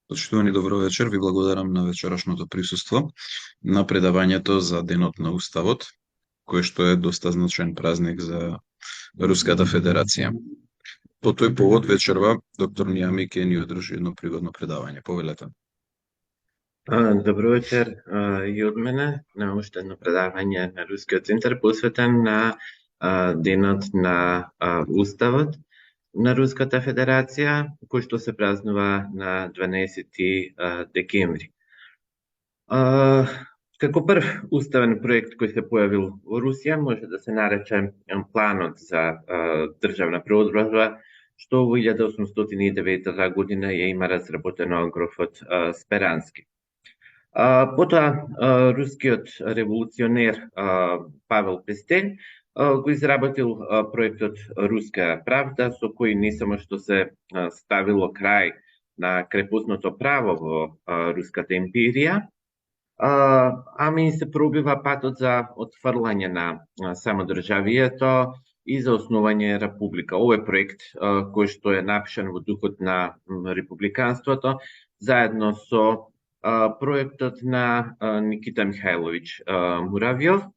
Почитувани, добро вечер. Ви благодарам на вечерашното присуство на предавањето за Денот на Уставот, кој што е доста значаен празник за Руската Федерација. По тој повод вечерва доктор Нијами ќе ни одржи едно пригодно предавање. Повелете. Добро вечер и од мене на уште едно предавање на Рускиот центар посветен на Денот на Уставот на Руската Федерација, кој што се празнува на 12 декември. Како прв уставен проект кој се појавил во Русија може да се нарече планот за државна преобразба, што во 1809 година ја има разработено грофот Сперански. Потоа рускиот револуционер Павел Пестель го изработил проектот Руска правда, со кој не само што се ставило крај на крепосното право во Руската империја, ами се пробива патот за отфрлање на самодржавието и за основање република. Овој проект кој што е напишан во духот на републиканството, заедно со проектот на Никита Михајловиќ Муравјов,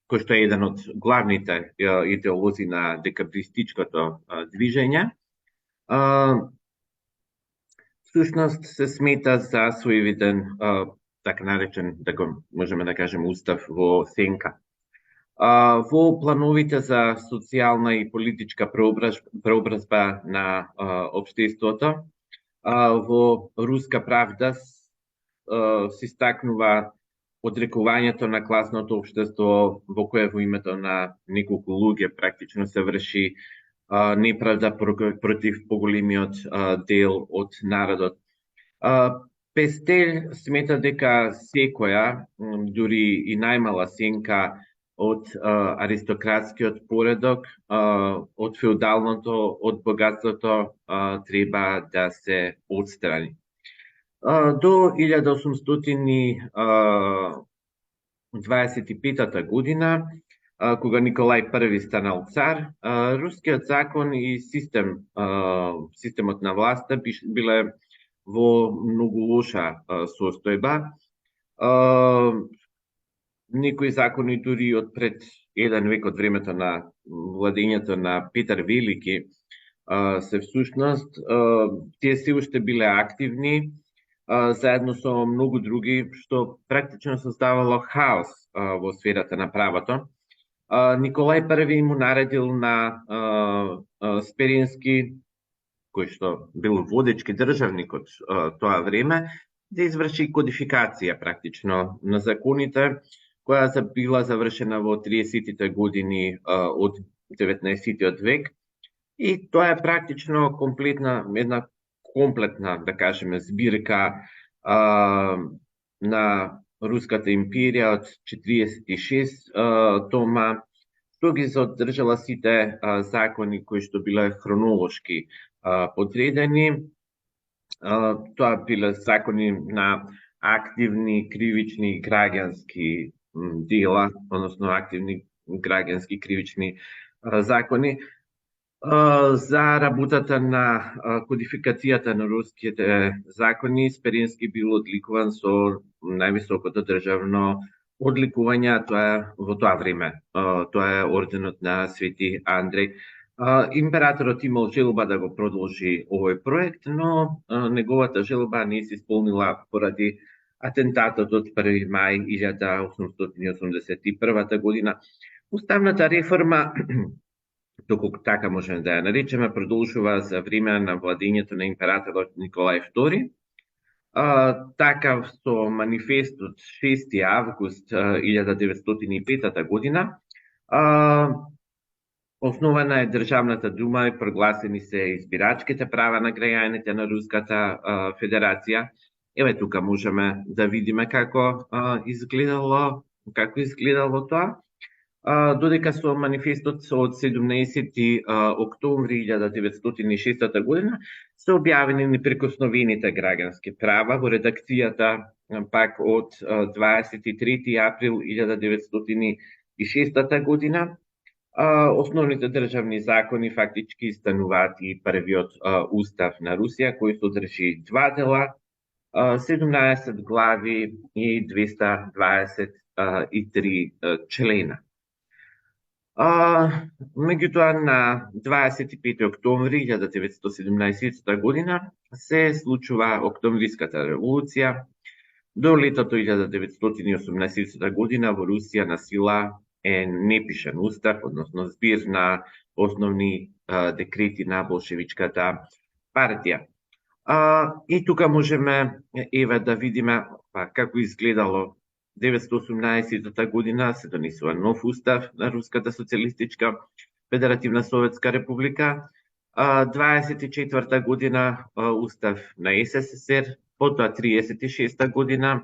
кој што е еден од главните идеолози на декабристичкото движење, всушност се смета за своевиден, така наречен, да го можеме да кажеме, устав во сенка. Во плановите за социјална и политичка преобразба на општеството, во Руска правда се истакнува одрекувањето на класното општество во кое во името на неколку луѓе практично се врши неправда против поголемиот дел од народот. Пестель смета дека секоја, дури и најмала сенка од аристократскиот поредок, од феудалното, од богатството треба да се отстрани. До 1825 година, кога Николај I станал цар, рускиот закон и системот на власта биле во многу лоша состојба. Некои закони дури од пред еден век од времето на владењето на Петар Велики се всушност, тие се уште биле активни, заедно со многу други, што практично создавало хаос во сферата на правото. Николај I му наредил на Сперински, кој што бил водечки државник од тоа време, да изврши кодификација практично на законите, која била завршена во 30-тите години од 19-тиот век. И тоа е практично една комплетна, да кажеме, збирка на Руската империја од 46 тома, што ги задржала сите закони кои што биле хронолошки подредени. Тоа биле закони на активни, кривични и граѓански дела, односно активни граѓански кривични закони. За работата на кодификацијата на руските закони, Сперински бил одликуван со највисокото државно одликување, тоа е во тоа време. Тоа е орденот на Свети Андреј. Императорот имал желба да го продолжи овој проект, но неговата желба не се исполнила поради атентатот од 1 мај 1881 година. Уставната реформа, току така можеме да ја наречеме, продолжува за време на владењето на императорот Николај II. Така со манифестот 6 август 1905 година основана е Државната дума и прогласени се избирачките права на граѓаните на Руската Федерација. Еве тука можеме да видиме како изгледало тоа. Додека со манифестот од 17 октомври 1906 година се објавени неприкосновените граѓански права во редакцијата пак од 23 април 1906 година. Основните државни закони фактички стануваат и првиот устав на Русија, кој содржи два дела, 17 глави и 223 члена. Меѓутоа, на 25 октомври 1917 година се случува Октомвриската револуција. До летото 1918 година во Русија на сила е непишан устав, односно збир на основни декрети на болшевичката партија. И тука можеме да видиме како изгледало 1918 година. Се донесува нов устав на Руската социјалистичка федеративна Советска република. 24 година устав на СССР, потоа 36 година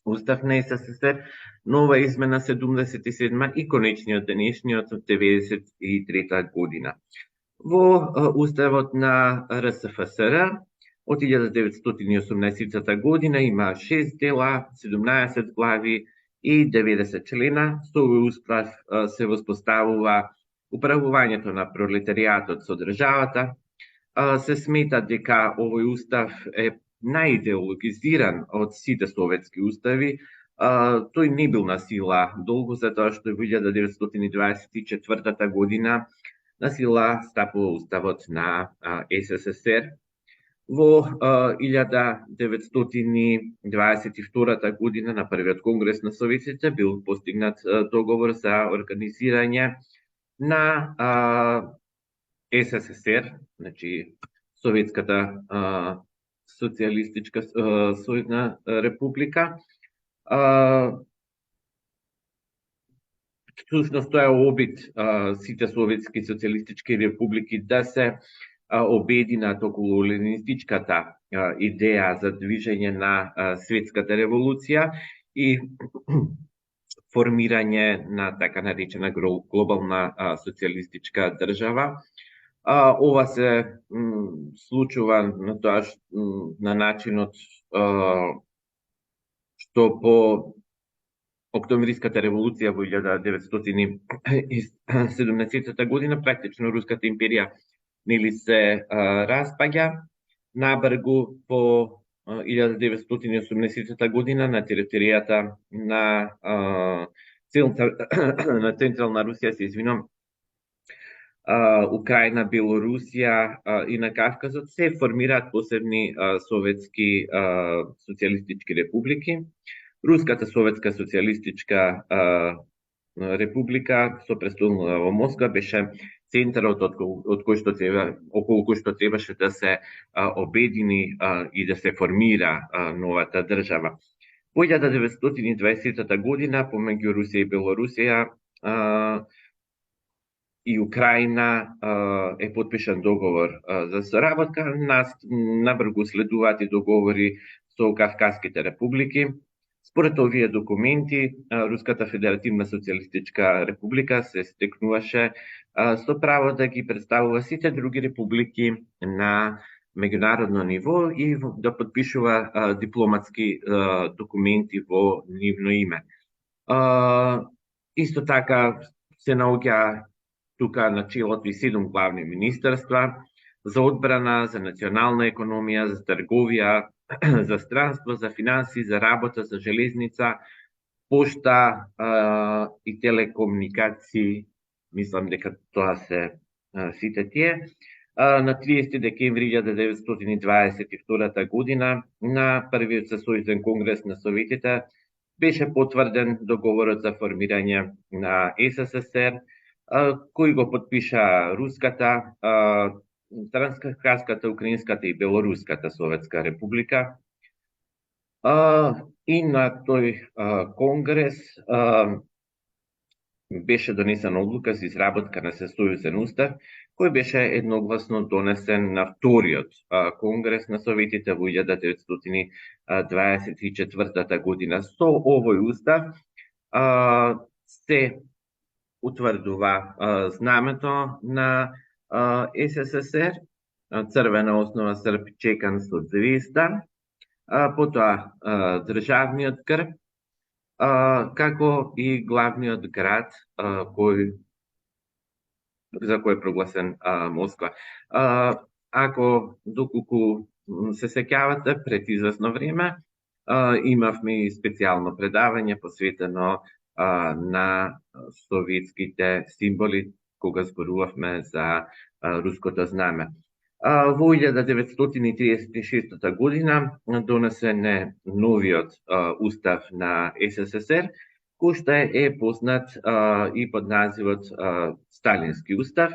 устав на СССР, нова измена 77 и конечниот денешниот 93 година. Во уставот на РСФСР од 1918 година има 6 дела, 17 глави и 90 члена. Со овој устав се воспоставува управувањето на пролетаријатот со државата. Се смета дека овој устав е најидеологизиран од сите советски устави. Тој не бил на сила долго, затоа што во 1924 година на сила стапува уставот на СССР. Во 1922 година на првиот конгрес на Советите бил постигнат договор за организирање на СССР, значи Советската социјалистичка сојузна република. Всушност тоа е обид сите советски социјалистички републики да се обединат околу ленинистичката идеја за движење на светската револуција и формирање на така наречена глобална социјалистичка држава. Ова се случува на тоа на начинот што по Октомвриската револуција во 1917 година практично Руската империја нели се распаѓа. Набргу по 1918 година на територијата на централна Русија, се извинувам, Украина, Белорусија и на Кавказот се формираат посебни советски социјалистички републики. Руската советска социјалистичка република со престолница во Москва беше центарот од кој што околу кој што требаше да се обедини и да се формира новата држава. Во 1920 година помеѓу Русија и Белорусија и Украина е подпишан договор за соработка. Набргу следуваат и договори со Кавказските републики. Според овие документи, Руската федеративна социјалистичка република се стекнуваше со право да ги представува сите други републики на меѓународно ниво и да подпишува дипломатски документи во нивно име. Исто така се наоѓа тука на челото и 7 главни министерства за одбрана, за национална економија, за трговија, за странство, за финанси, за работа, за железница, пошта и телекомуникации. Мислам дека тоа се сите тие. На 30 декември 1922 година на првиот сојузен конгрес на Советите беше потврден договорот за формирање на СССР, кој го подпиша Руската, Транскавказската, Украинската и Белоруската Советска република. И на тој конгрес беше донесена одлука за изработка на сојузен устав, кој беше едногласно донесен на вториот конгрес на Советите во 1924 година. Со овој устав се утврдува знамето на СССР, црвена основа срп чекан со звезда, потоа државниот грб, како и главниот град кој за кој е прогласен Москва. Ако доколку се сеќавате, пред известно време имавме и специјално предавање посветено на советските символи кога зборувавме за руското знаме. Во 1936 година донесен е новиот устав на СССР, кој што е познат и под називот Сталински устав.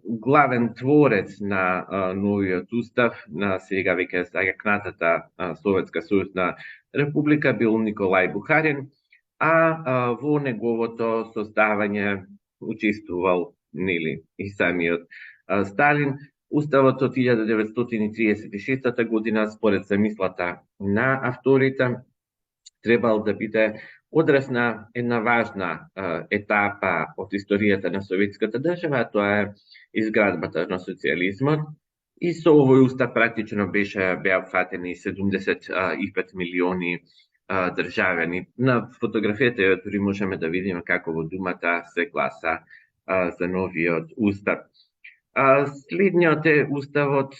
Главен творец на новиот устав на сега веќе закнатата Советска Сојузна република бил Николај Бухарин, а во неговото составање учествувал и самиот Сталин. Уставот од 1936 година, според замислата на авторите, требал да биде одраз на една важна етапа од историјата на советската држава, а тоа е изградбата на социјализмот. И со овој устав практично беа фатени 75 милиони државјани. На фотографијата дури можеме да видиме како во думата се гласа за новиот устав. Следниот е уставот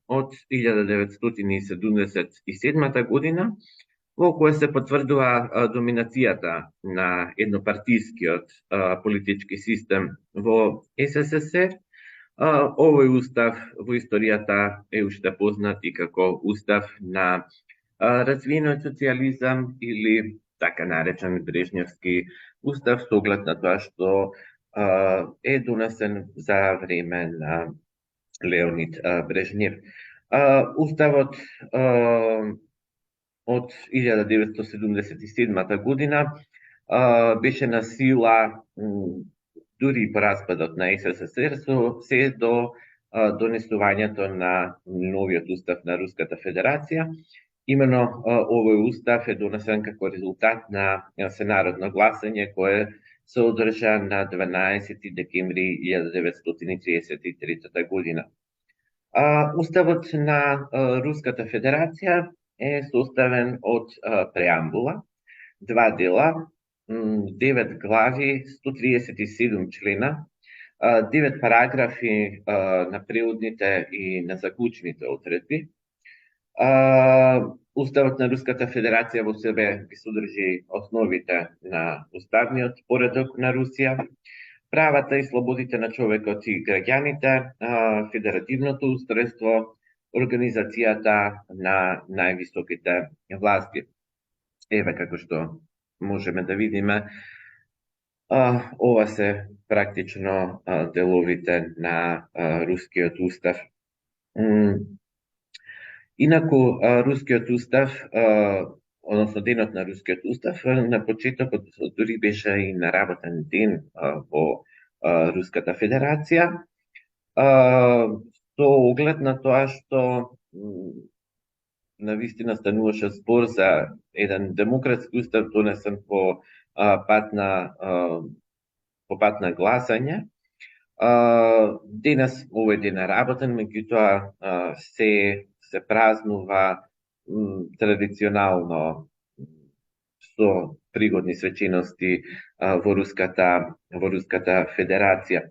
од 1977 година, во кој се потврдува доминацијата на еднопартискиот политички систем во СССР. Овој устав во историјата е уште познат и како устав на развиениот социјализам или така наречен Брежневски устав, со оглед на тоа што е донесен за време на Леонид Брежнев. Уставот од 1977 година беше на сила дури по распадот на СССР се до донесувањето на новиот устав на Руската Федерација. Имено овој устав е донесен како резултат на сенародно гласање кое се одржа на 12 декември 1933 година. Уставот на Руската Федерација е составен од преамбула, 2 дела, 9 глави, 137 члена, 9 параграфи на преудните и на заклучните одредби. Уставот на Руската Федерација во себе ги содржи основите на уставниот поредок на Русија, правата и слободите на човекот и граѓаните, федеративното устројство, организацијата на највисоките власти. Еве како што можеме да видиме, ова се практично деловите на рускиот устав. Инаку, рускиот устав, односно денот на рускиот устав, на почетокот дури беше и наработен ден во Руската Федерација, со оглед на тоа што навистина стануваше збор за еден демократски устав донесен по пат на гласање. Денес овој ден е работен, меѓутоа се празнува традиционално со пригодни свечености во Руската Федерација.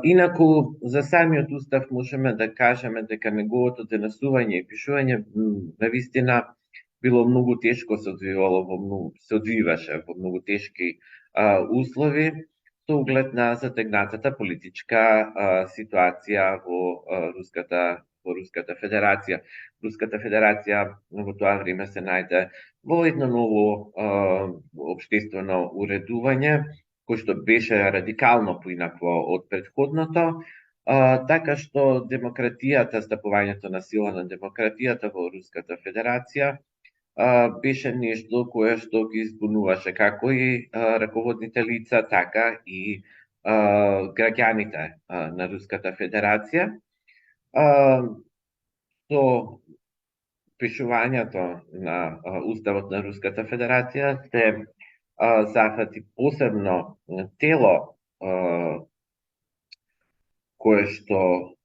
Инаку, за самиот устав можеме да кажеме дека неговото денесување и пишување навистина било многу тешко, се одвиваше во многу тешки услови, со оглед на затегнатата политичка ситуација во Руската Федерација. Руската Федерација во тоа време се најде во едно ново општествено уредување, кој што беше радикално поинакво од претходното, така што демократијата, стапувањето на сила на демократијата во Руската Федерација беше нешто кое што ги збунуваше како и раководните лица, така и граѓаните на Руската Федерација. Со пишувањето на Уставот на Руската Федерација се зафати посебно тело кое што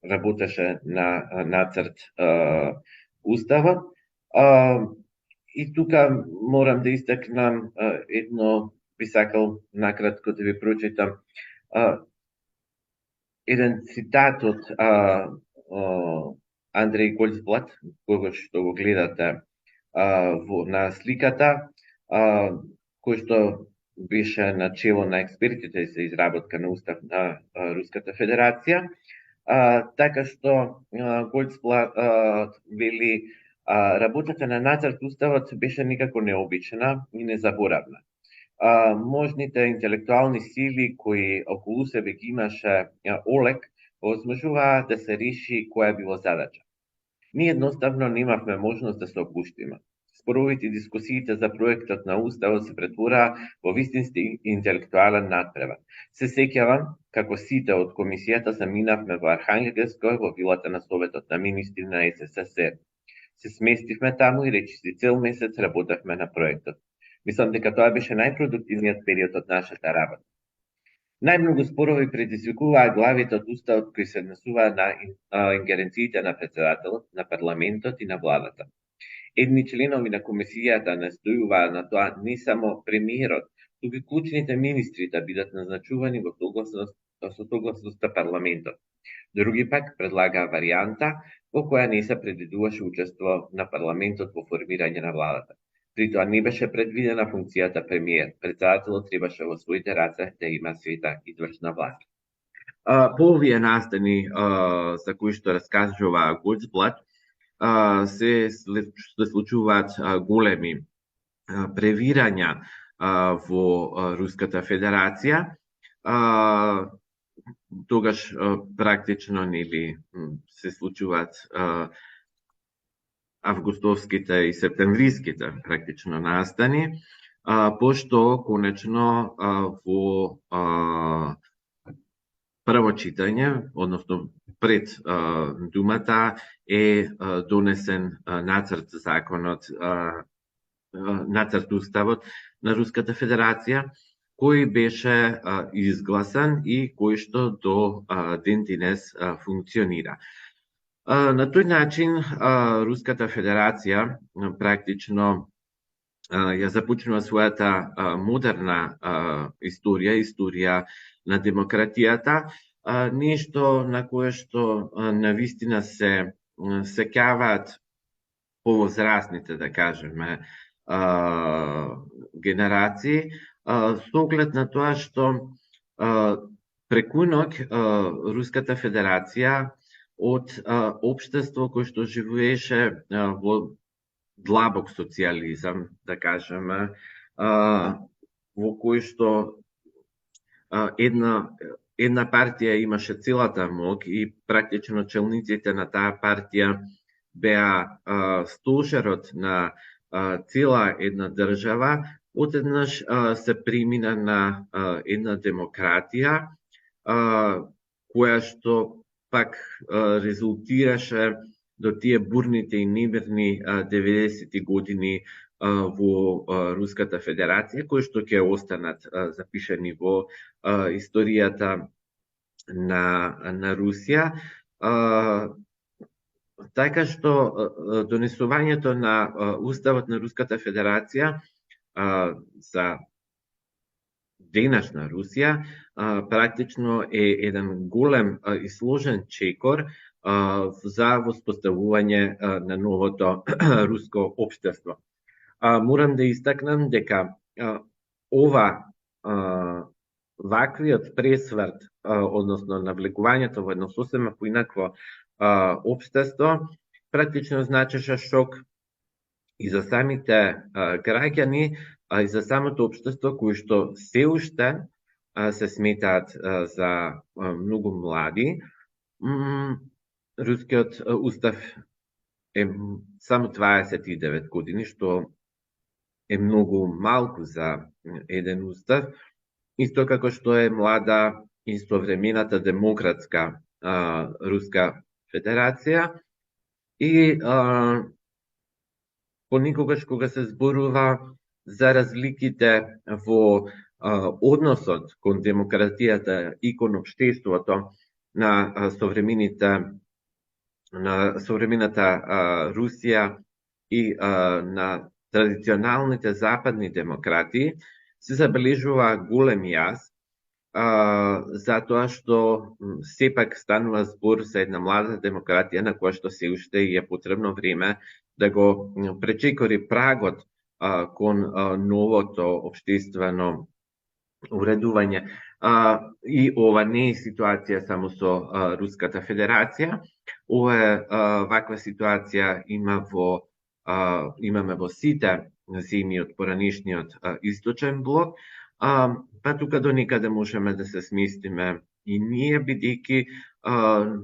работеше на нацрт Уставот. И тука морам да истакнам едно би сакал накратко да ви прочитам еден цитат од Андреј Гольцблат, кога што го гледате на сликата, кој што беше начело на експертите за изработка на устав на Руската Федерација. Така што Гольцблат вели работата на нацрт уставот беше никако необична и незаборавна. Можните интелектуални сили кои околу себе ги имаше Олег, возможуваа да се реши која било задача. Ние едноставно немавме можност да се опуштиме. Споровите и дискусиите за проектот на уставот се претвораа во вистински интелектуален надпревар. Се сеќавам како сите од комисијата заминавме во Архангелско во вилата на Советот на министри на СССР. Се сместивме таму и речиси цел месец работевме на проектот. Мислам дека тоа беше најпродуктивниот период од нашата работа. Најмногу спорови предизвикуваа главите од уставот кои се однесуваа на ингеренциите на председателот, на парламентот и на владата. Едни членови на комисијата настојуваа на тоа не само премиерот, туку и клучните министри да бидат назначувани со согласноста парламентот. Други пак предлагаа варијанта во која не се предвидуваше учество на парламентот во формирање на владата. При тоа не беше предвидена функцијата премиер. Председателот требаше во своите раце да има света извршна власт. По овие настани за кои што раскажува Гольцблат, се случуваат големи превирања во Руската Федерација. Тогаш практично нели се случуваат августовските и септемвриските практично настани, пошто конечно во прво читање, односно пред думата е донесен нацрт законот, нацрт уставот на Руската Федерација, кој беше изгласан и кој што до ден денес функционира. На тој начин Руската Федерација практично ја започнува својата модерна историја на демократијата, нешто на кое што навистина се сеќаваат повозрастните, да кажеме, генерации, со оглед на тоа што преку ноќ Руската Федерација од општество кој што живееше во длабок социјализам, да кажеме, во кој што една партија имаше целата моќ и практично челниците на таа партија беа стожерот на цела една држава, одеднаш се премина на една демократија, која што пак резултираше до тие бурните и немирни 90-ти години во Руската Федерација, кои што ќе останат запишани во историјата на Русија. Така што донесувањето на уставот на Руската Федерација за денешна Русија практично е еден голем и сложен чекор за воспоставување на новото руско општество. Морам да истакнам дека ваквиот пресврт, односно навлегувањето во едно сосема поинакво општество, практично значеше шок и за самите граѓани, и за самото општество кои што се уште се сметаат за многу млади. Рускиот устав е само 29 години, што е многу малку за еден устав, исто како што е млада истовремената демократска Руска Федерација. И понекогаш кога се зборува за разликите во односот кон демократијата и кон општеството на современата Русија и на традиционалните западни демократии, се забележува голем јас, затоа што сепак станува збор за една млада демократија на која што се уште е потребно време да го пречекори прагот кон новото општествено уредување. И ова не е ситуација само со Руската Федерација. Ова е ваква ситуација имаме во сите земји од поранишниот источен блок, па тука до некаде можеме да се сместиме и ние, бидејќи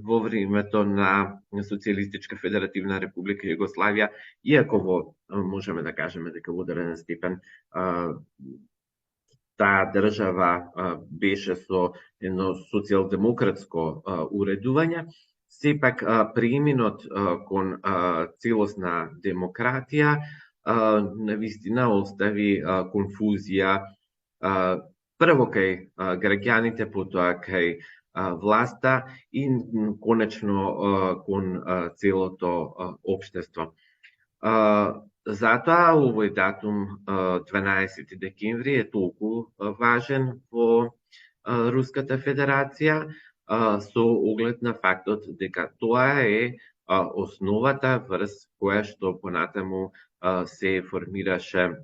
во времето на Социјалистичка Федеративна Република Југославија, иако можеме да кажеме дека во одреден степен таа држава беше со едно социјалдемократско уредување, сепак преминот кон целосна демократија навистина остави конфузија прво кај граѓаните, потоа кај власта и конечно кон целото општество. Затоа овој датум 12 декември е толку важен во Руската Федерација со оглед на фактот дека тоа е основата врз која што понатаму се формираше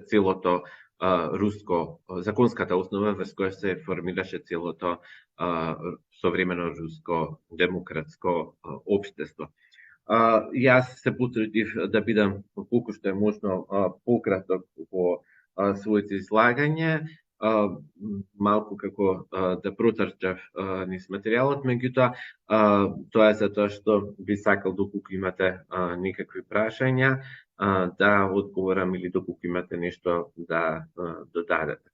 целото законската основа врз која се формираше целото современо руско демократско општество. Јас се потрудив да бидам колку што е можно пократок во своето излагање, малку како да протрчав низ материјалот, меѓутоа тоа е затоа што би сакал доколку имате некакви прашања да одговорам или доколку имате нешто да додадете.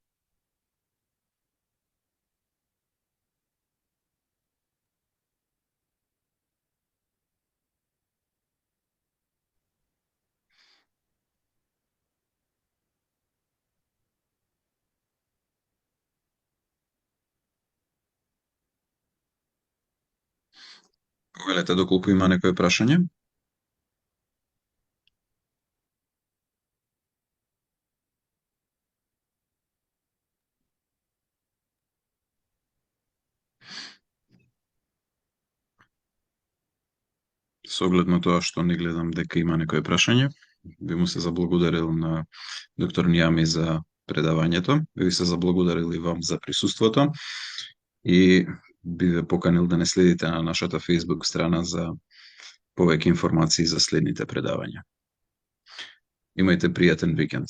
Повелете доколку има некое прашање. Со оглед на тоа што не гледам дека има некое прашање, би му се заблагодарил на доктор Нијами за предавањето, би ви се заблагодарил и вам за присуството и би ве поканил да не следите на нашата Facebook страна за повеќе информации за следните предавања. Имајте пријатен викенд.